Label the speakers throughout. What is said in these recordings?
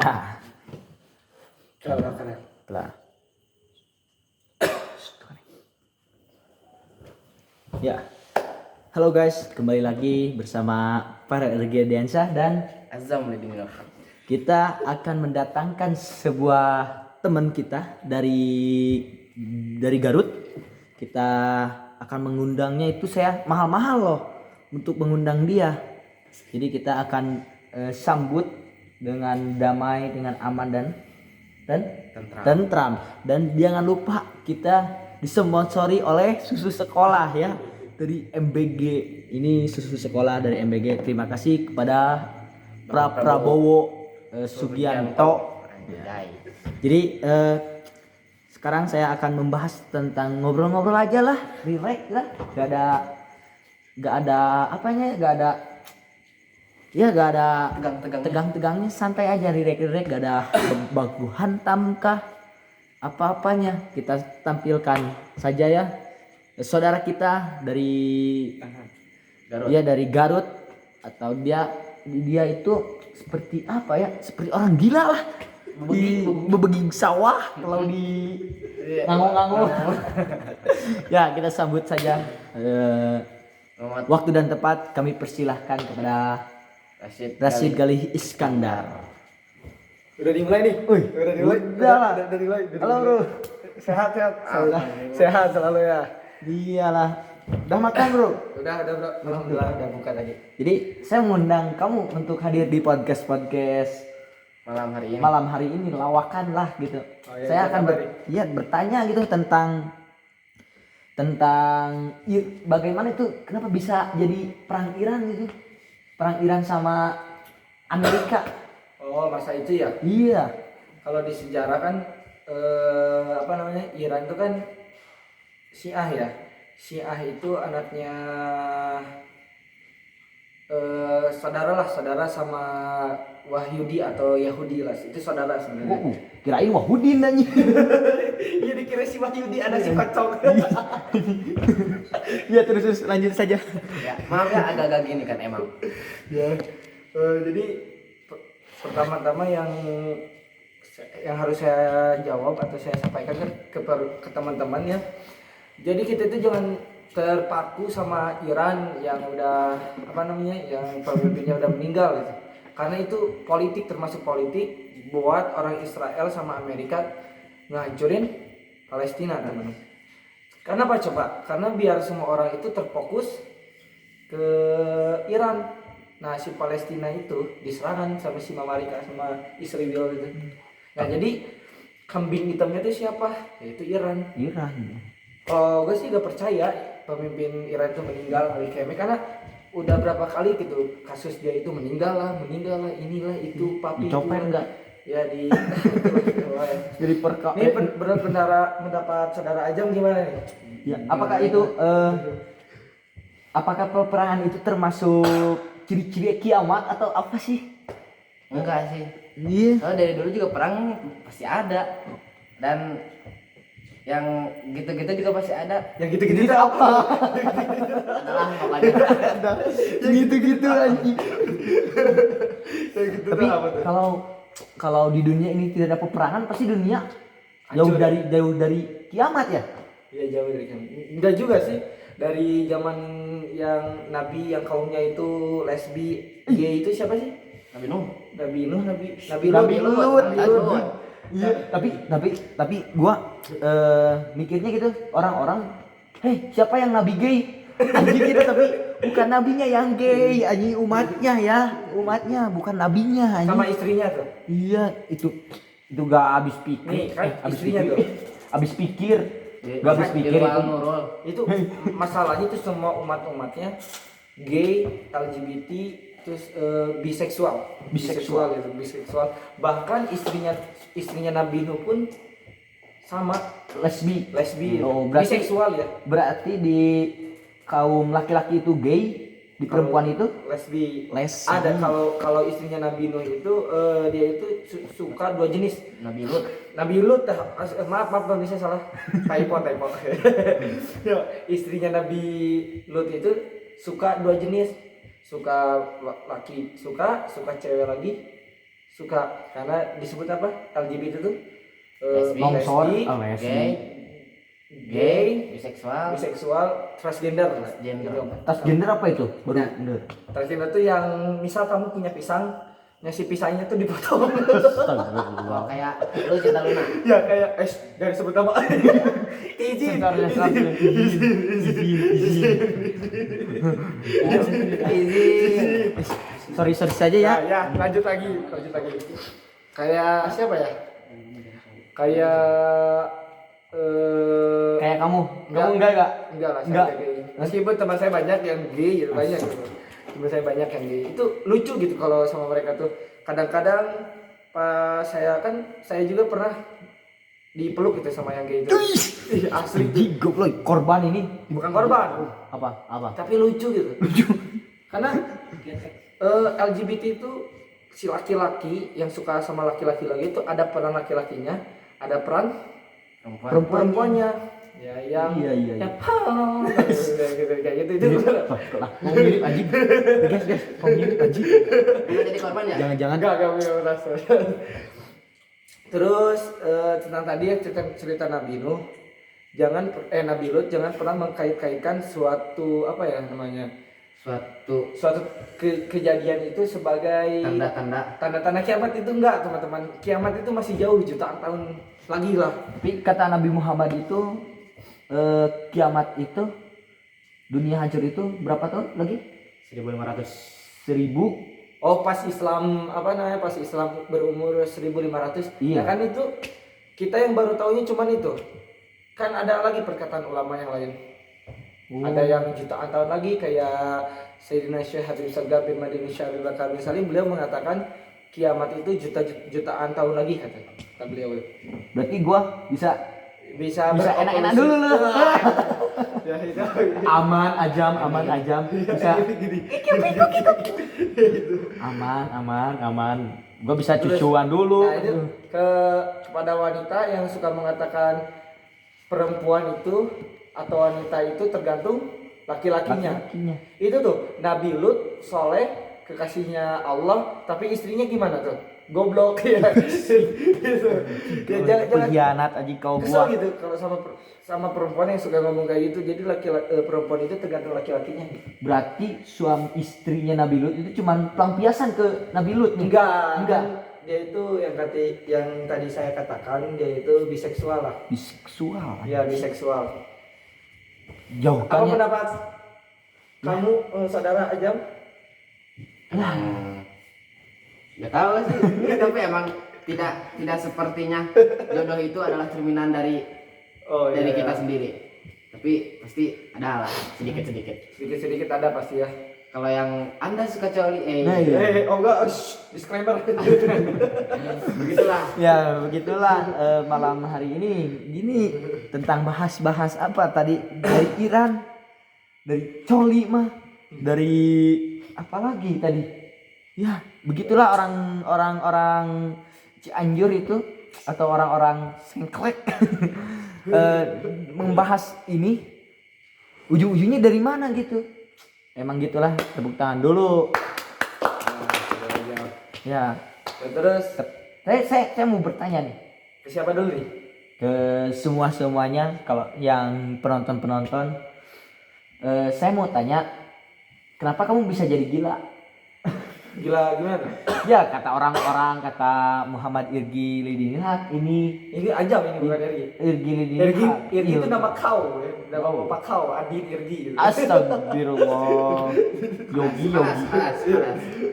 Speaker 1: Ah,
Speaker 2: Keren.
Speaker 1: telah. Ya, halo guys, kembali lagi bersama para Ergediansyah dan
Speaker 2: Azam lebih dengar.
Speaker 1: kita akan mendatangkan sebuah teman kita dari Garut. Kita akan mengundangnya, itu saya mahal-mahal loh untuk mengundang dia. Jadi kita akan sambut dengan damai, dengan aman dan tentram. Dan jangan lupa kita disponsori oleh susu sekolah ya, dari MBG. Ini susu sekolah dari MBG. Terima kasih kepada Prabowo Sugianto.
Speaker 2: Anjay.
Speaker 1: Jadi sekarang saya akan membahas tentang ngobrol-ngobrol aja lah, relax lah, gak ada apanya, gak ada tegang-tegangnya, santai aja, relax, gak ada baku hantam kah apa-apanya. Kita tampilkan saja ya saudara kita dari
Speaker 2: Garut.
Speaker 1: dia dari Garut, atau dia itu seperti apa ya, seperti orang gila lah, di bebeging sawah kalau di ngangong-ngangong. Ya, kita sambut saja. Waktu dan tempat kami persilahkan kepada Rashid Galih Iskandar.
Speaker 3: Udah dimulai nih. Udah dimulai. Udah dimulai.
Speaker 1: Halo bro.
Speaker 3: Sehat. Sehat selalu ya.
Speaker 1: Iyalah. Udah makan bro?
Speaker 3: Udah bro. Alhamdulillah udah buka tadi.
Speaker 1: Jadi saya mengundang kamu untuk hadir di podcast
Speaker 2: malam hari ini.
Speaker 1: lawakan lah gitu.
Speaker 3: Oh, iya,
Speaker 1: Saya akan bertanya gitu tentang bagaimana itu, kenapa bisa jadi perang Iran gitu, perang Iran sama Amerika.
Speaker 3: Oh, masa itu ya.
Speaker 1: Iya.
Speaker 3: Kalau di sejarah kan Iran itu kan Syiah ya. Syiah itu anaknya saudara sama Wahyudi atau Yahudi lah. Itu saudara sebenarnya.
Speaker 1: Kirain Wahudin nanya.
Speaker 3: Iya, dikira si Wahyudi ada si kocok.
Speaker 1: Ya terus lanjut saja.
Speaker 2: Ya, maaf ya agak-agak gini kan emang.
Speaker 3: Ya. Jadi pertama-tama yang harus saya jawab atau saya sampaikan kan ke teman-teman ya. Jadi kita itu jangan terpaku sama Iran yang udah yang pemimpinnya udah meninggal gitu. Karena itu termasuk politik buat orang Israel sama Amerika ngancurin Palestina, teman. Karena apa coba? Karena biar semua orang itu terfokus ke Iran. Nah, si Palestina itu diserahkan sama si Amerika sama Israel itu. Nah, jadi kambing hitamnya itu siapa? Yaitu Iran. Kalau gue sih gak percaya pemimpin Iran itu meninggal karena udah berapa kali gitu kasus dia itu meninggal lah inilah itu papi
Speaker 1: dicopet enggak
Speaker 3: ya di
Speaker 1: jadi perka.
Speaker 3: Ini pendapat saudara Ajam gimana nih?
Speaker 1: Ya, apakah itu apakah peperangan itu termasuk ciri-ciri kiamat atau apa sih?
Speaker 2: Enggak sih.
Speaker 1: Iya.
Speaker 2: Soalnya dari dulu juga perang pasti ada. Dan yang gitu-gitu juga pasti ada.
Speaker 3: Yang gitu-gitu itu apa?
Speaker 2: Adalah makanya.
Speaker 1: Gitu-gitu anjing.
Speaker 3: Yang gitu
Speaker 1: Tapi
Speaker 3: apa tuh?
Speaker 1: kalau di dunia ini tidak ada peperangan, pasti dunia jauh dari kiamat ya.
Speaker 3: Iya, jauh dari kan. Enggak juga sih. Dari zaman yang Nabi yang kaumnya itu lesbi, gay itu siapa sih?
Speaker 2: Nabi Nuh.
Speaker 1: Nabi Lut. Iya, tapi gua mikirnya gitu, orang-orang, siapa yang nabi gay? Anjing gitu, tapi bukan nabinya yang gay, anjing, umatnya bukan nabinya anjing.
Speaker 3: Sama istrinya tuh.
Speaker 1: Iya, itu gak habis pikir.
Speaker 3: Nih, kan istrinya tuh.
Speaker 1: Habis pikir. Gak habis pikir
Speaker 3: Itu masalahnya tuh semua umatnya gay, LGBT, terus biseksual bahkan istrinya Nabi Nuh pun sama lesbi
Speaker 1: Oh, berarti
Speaker 3: biseksual ya.
Speaker 1: Berarti di kaum laki-laki itu gay, di perempuan itu
Speaker 3: lesbi.
Speaker 1: lesbi.
Speaker 3: Ada kalau istrinya Nabi Nuh itu dia itu suka dua jenis. Nabi Lut maaf kalau saya salah, typo. Ya, istrinya Nabi Lut itu suka dua jenis, suka laki suka cewek lagi suka, karena disebut apa LGBT itu
Speaker 2: Lesbi,
Speaker 1: longsor,
Speaker 3: lesbi,
Speaker 2: gay,
Speaker 3: gay,
Speaker 2: biseksual,
Speaker 3: biseksual, transgender.
Speaker 2: Transgender.
Speaker 3: Gitu.
Speaker 1: Transgender apa itu? Baru
Speaker 2: Nah.
Speaker 1: bener.
Speaker 3: Transgender tuh yang misal kamu punya pisang, yang si pisangnya tuh dipotong.
Speaker 2: oh, kayak lu Cinta Luna.
Speaker 3: Ya kayak jangan sebut nama. Izin.
Speaker 2: Izin.
Speaker 1: Sorry saja ya.
Speaker 3: Ya, lanjut lagi. Kayak siapa ya? Kayak
Speaker 1: Kayak kamu.
Speaker 3: Enggak.
Speaker 1: Kamu enggak?
Speaker 3: enggak lah, saya
Speaker 1: Enggak.
Speaker 3: enggak gay. Meskipun teman saya banyak yang gay gitu, banyak gitu. Teman saya banyak yang gay. Itu lucu gitu kalau sama mereka tuh. Kadang-kadang pas saya juga pernah dipeluk gitu sama yang gay itu. Ih, asli tuh.
Speaker 1: Jigo loh, korban ini.
Speaker 3: Bukan korban,
Speaker 1: Apa?
Speaker 3: tapi lucu gitu. Karena LGBT itu si laki-laki yang suka sama laki-laki lagi itu ada peran laki-lakinya, ada peran perempuannya. Ya yang
Speaker 1: Iya.
Speaker 3: yang kayak gitu itu bener.
Speaker 1: Lah, mau mirip anjing. Guys, mau mirip anjing.
Speaker 2: Lu jadi korban ya?
Speaker 1: Jangan-jangan
Speaker 3: Enggak punya merasa. Terus tentang tadi ya cerita Nabi Nuh, Nabi Lut jangan pernah mengkait-kaitkan suatu apa ya namanya, suatu kejadian itu sebagai tanda-tanda kiamat. Itu enggak, teman-teman. Kiamat itu masih jauh, jutaan tahun lagi lah.
Speaker 1: tapi kata Nabi Muhammad itu kiamat itu dunia hancur itu berapa tahun lagi?
Speaker 2: 1500.
Speaker 1: 1000.
Speaker 3: Oh, pas Islam pas Islam berumur 1500.
Speaker 1: Iya.
Speaker 3: Ya kan itu kita yang baru tahunya cuman itu. Kan ada lagi perkataan ulama yang lain. Ada yang jutaan tahun lagi kayak Sayyidina Syekh Habib Sagaf bin Madini Syarif Bakar bin Salim, beliau mengatakan kiamat itu jutaan tahun lagi kata beliau.
Speaker 1: Berarti gua bisa
Speaker 3: Bisa
Speaker 1: enak-enak dulu lu.
Speaker 3: Ya, itu.
Speaker 1: aman ajam bisa aman gua bisa cucuan dulu.
Speaker 3: Nah, itu kepada wanita yang suka mengatakan perempuan itu atau wanita itu tergantung laki-lakinya. Itu tuh Nabi Lut soleh, kekasihnya Allah, tapi istrinya gimana tuh? Goblok ya. Gitu. Ya, jangan
Speaker 1: Pengkhianat aja kau
Speaker 3: kesel
Speaker 1: gua.
Speaker 3: gitu kalau sama perempuan yang suka ngomong kayak gitu. Jadi perempuan itu tergantung laki-lakinya.
Speaker 1: Berarti suami istrinya Nabi Lut itu cuman pelampiasan ke Nabi Lut nih.
Speaker 3: Enggak.
Speaker 1: Enggak.
Speaker 3: Dia itu yang tadi saya katakan, dia itu biseksual lah.
Speaker 1: Biseksual.
Speaker 3: Ya, biseksual. Apa
Speaker 1: Jauhkannya.
Speaker 3: pendapat kamu, saudara Ajam?
Speaker 2: Nggak tahu sih, tapi emang tidak sepertinya jodoh itu adalah cerminan dari
Speaker 3: Iya.
Speaker 2: kita sendiri. Tapi pasti ada lah sedikit.
Speaker 3: Sedikit ada pasti ya.
Speaker 2: Kalau yang Anda suka coli,
Speaker 1: Nah, iya.
Speaker 3: Enggak, disclaimer.
Speaker 2: begitulah.
Speaker 1: Ya begitulah malam hari ini gini tentang bahas apa tadi dari Iran, dari coli mah, dari apa lagi tadi? Ya begitulah orang Cianjur itu atau orang-orang Sengklek membahas ini ujung-ujungnya dari mana gitu. Emang gitulah, tepuk tangan dulu. Ya.
Speaker 3: Terus
Speaker 1: Saya mau bertanya nih
Speaker 3: ke siapa dulu nih?
Speaker 1: ke semuanya kalau yang penonton saya mau tanya kenapa kamu bisa jadi gila?
Speaker 3: Gila gimana?
Speaker 1: Ya kata orang-orang, kata Muhammad Irgi Lidinilhaq ini
Speaker 3: Ini Ajam, ini bukan Irgi.
Speaker 1: Irgi Lidinilhaq.
Speaker 3: Irgi itu nama kau, ya. Nama bapak kau, Adin Irgi. Gitu.
Speaker 1: Astagfirullah. Yogi.
Speaker 2: Panas.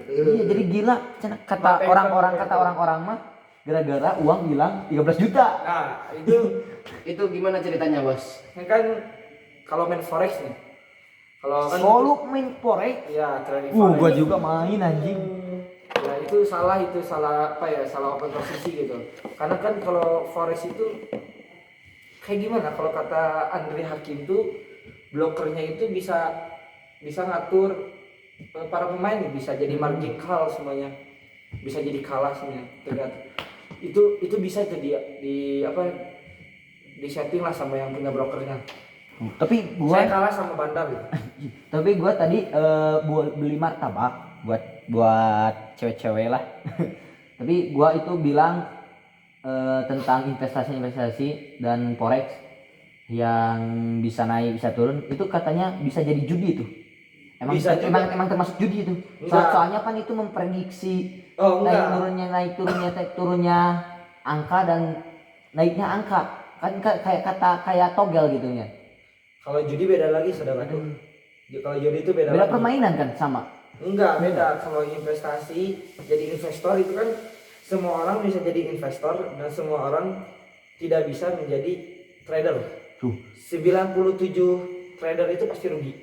Speaker 1: Iya jadi gila kata orang-orang mah gara-gara uang hilang 13 juta.
Speaker 3: Nah,
Speaker 2: Itu gimana ceritanya, Bos?
Speaker 3: kan kalau main forex nih. Kalau kan
Speaker 1: Solo main forex.
Speaker 3: ya trading
Speaker 1: Gua
Speaker 3: forex.
Speaker 1: juga main anjing.
Speaker 3: Ya itu salah apa ya, salah open posisi gitu. Karena kan kalau forex itu kayak gimana, kalau kata Andre Hakim tuh blokernya itu bisa ngatur para pemain, bisa jadi margin call semuanya, bisa jadi kalah semuanya. Itu bisa jadi di setting lah sama yang punya brokernya.
Speaker 1: Tapi
Speaker 3: Saya
Speaker 1: gua
Speaker 3: kalah sama Bandar gitu.
Speaker 1: tapi gua tadi beli martabak buat cewek-cewek lah. Tapi gua itu bilang tentang investasi dan forex yang bisa naik bisa turun itu katanya bisa jadi judi itu. Emang termasuk judi itu. Soalnya kan itu memprediksi naik turunnya angka dan naiknya angka. Kan kayak togel gitu ya.
Speaker 3: Kalau judi beda lagi saudaraku. Kalau judi itu beda lagi.
Speaker 1: Permainan kan sama.
Speaker 3: Enggak, beda. Kalau investasi jadi investor itu kan semua orang bisa jadi investor dan semua orang tidak bisa menjadi trader. 97 trader itu pasti rugi.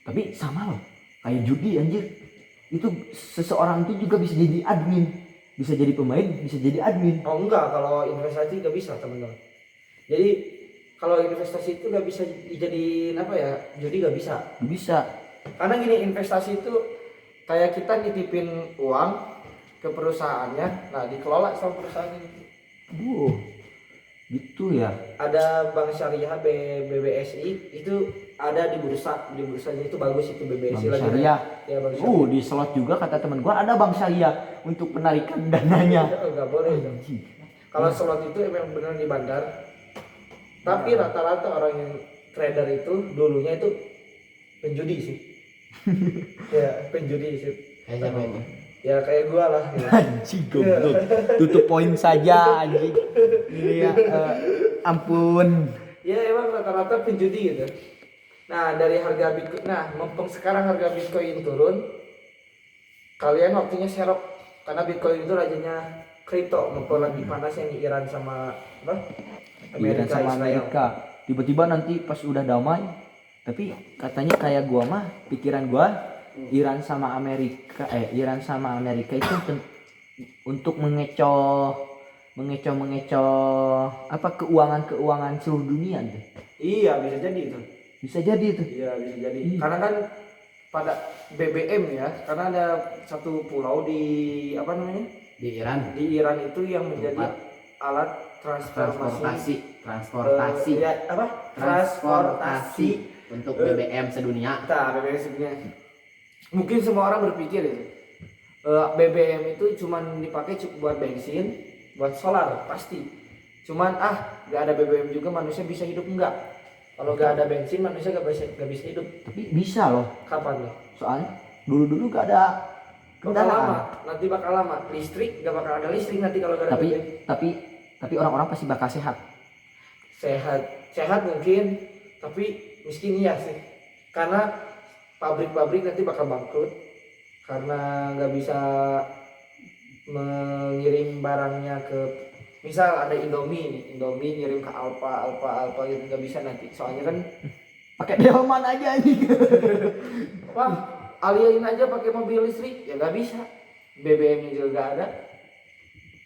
Speaker 1: Tapi sama loh, kayak judi anjir. Itu seseorang itu juga bisa jadi admin, bisa jadi pemain, bisa jadi admin.
Speaker 3: Oh enggak, kalau investasi nggak bisa teman-teman. Jadi kalau investasi itu nggak bisa dijadiin apa ya, judi nggak bisa.
Speaker 1: Bisa.
Speaker 3: Karena gini, investasi itu kayak kita nitipin uang ke perusahaannya, nah dikelola sama perusahaannya.
Speaker 1: Gitu ya.
Speaker 3: Ada bank syariah BBSI itu ada di bursanya itu bagus itu BBSI
Speaker 1: Bank
Speaker 3: lagi.
Speaker 1: syariah.
Speaker 3: Ya, bank syariah.
Speaker 1: Di slot juga kata teman gua ada bank syariah untuk penarikan dananya.
Speaker 3: Enggak boleh itu. Kalau slot itu emang benar di bandar. Tapi rata-rata orang yang trader itu dulunya itu penjudi sih. Ya, penjudi sih.
Speaker 2: Kayak siapa itu?
Speaker 3: Ya kayak gua lah. Gitu.
Speaker 1: Anjing goblok. Tutup poin saja anjing. Ini ya ampun.
Speaker 3: Ya emang rata-rata penjudi gitu. Nah dari harga Bitcoin, mumpung sekarang harga Bitcoin turun, kalian waktunya serok karena Bitcoin itu rajanya kripto. Mumpung lagi panasnya nih Iran sama
Speaker 1: Iran sama Amerika. Tiba-tiba nanti pas udah damai, tapi katanya kayak gua mah pikiran gua Iran sama Amerika itu untuk mengecoh apa keuangan seluruh dunia tuh.
Speaker 3: Iya bisa jadi itu.
Speaker 1: Bisa jadi itu.
Speaker 3: Iya bisa jadi. Karena kan pada BBM ya, karena ada satu pulau di apa namanya?
Speaker 2: Di Iran.
Speaker 3: Di Iran itu yang menjadi alat transportasi
Speaker 2: untuk BBM sedunia.
Speaker 3: BBM sedunia. Mungkin semua orang berpikir itu BBM itu cuman dipakai buat bensin, buat solar pasti. Cuman nggak ada BBM juga manusia bisa hidup enggak? Kalau nggak ada bensin manusia nggak bisa hidup.
Speaker 1: Tapi bisa loh.
Speaker 3: Kapan nih?
Speaker 1: Soalnya dulu nggak ada
Speaker 3: kendaraan. Nanti bakal lama. Listrik nggak bakal ada listrik nanti kalau nggak ada BBM.
Speaker 1: Tapi orang-orang pasti bakal sehat.
Speaker 3: Sehat mungkin, tapi miskin iya sih. Karena pabrik-pabrik nanti bakal bangkrut karena nggak bisa mengirim barangnya ke, misal ada Indomie ngirim ke Alfa gitu, nggak bisa nanti soalnya kan
Speaker 1: pakai delman aja ini.
Speaker 3: wah alihin aja pakai mobil listrik ya nggak bisa, BBM juga nggak ada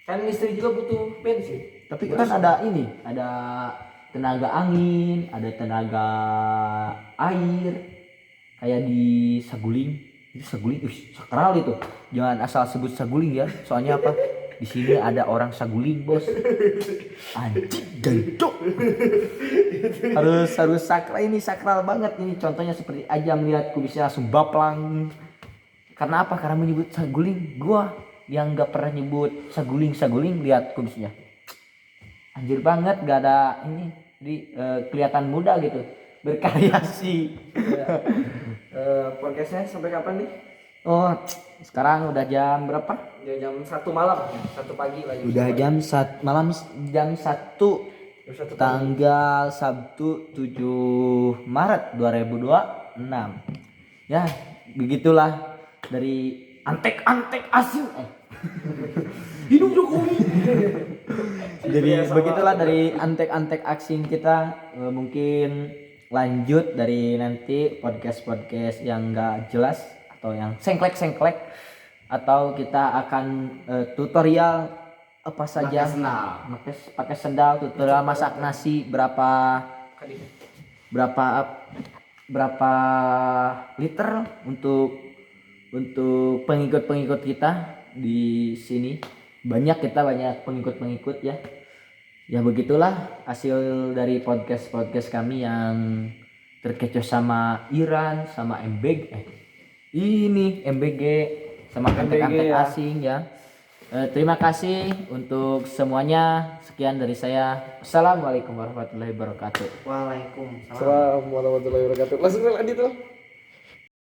Speaker 3: kan, listrik juga butuh bensin.
Speaker 1: Tapi kan ada tenaga angin, ada tenaga air. Kayak di Saguling, sakral itu. Jangan asal sebut Saguling ya, soalnya apa? Di sini ada orang Saguling, bos. Anjing, jancok. harus sakral, ini sakral banget ini. Contohnya seperti aja melihat kubisnya langsung baplang. Karena apa? Karena menyebut Saguling. Gua yang nggak pernah nyebut Saguling lihat kubisnya. Anjir banget, gak ada ini. Jadi kelihatan muda gitu. Berkreasi.
Speaker 3: Podcastnya sampai kapan nih?
Speaker 1: Oh, sekarang udah jam berapa?
Speaker 3: Ya, jam 1 malam, 1 pagi lah.
Speaker 1: Udah jam 1 malam, jam 1 tanggal Sabtu 7 Maret 2026. Ya, begitulah dari antek-antek asing. Hidup Jokowi. Jadi begitulah dari antek-antek asing kita. Mungkin lanjut dari nanti podcast yang enggak jelas atau yang sengklek atau kita akan tutorial apa saja, pakai sendal, tutorial masak nasi berapa liter untuk pengikut kita di sini. Banyak pengikut ya. Ya begitulah hasil dari podcast kami yang terkecoh sama Iran, sama MBG sama antek-antek asing ya. Terima kasih untuk semuanya. Sekian dari saya. Assalamualaikum warahmatullahi wabarakatuh.
Speaker 2: Waalaikumsalam.
Speaker 3: Assalamualaikum warahmatullahi wabarakatuh. Langsung lanjut tuh.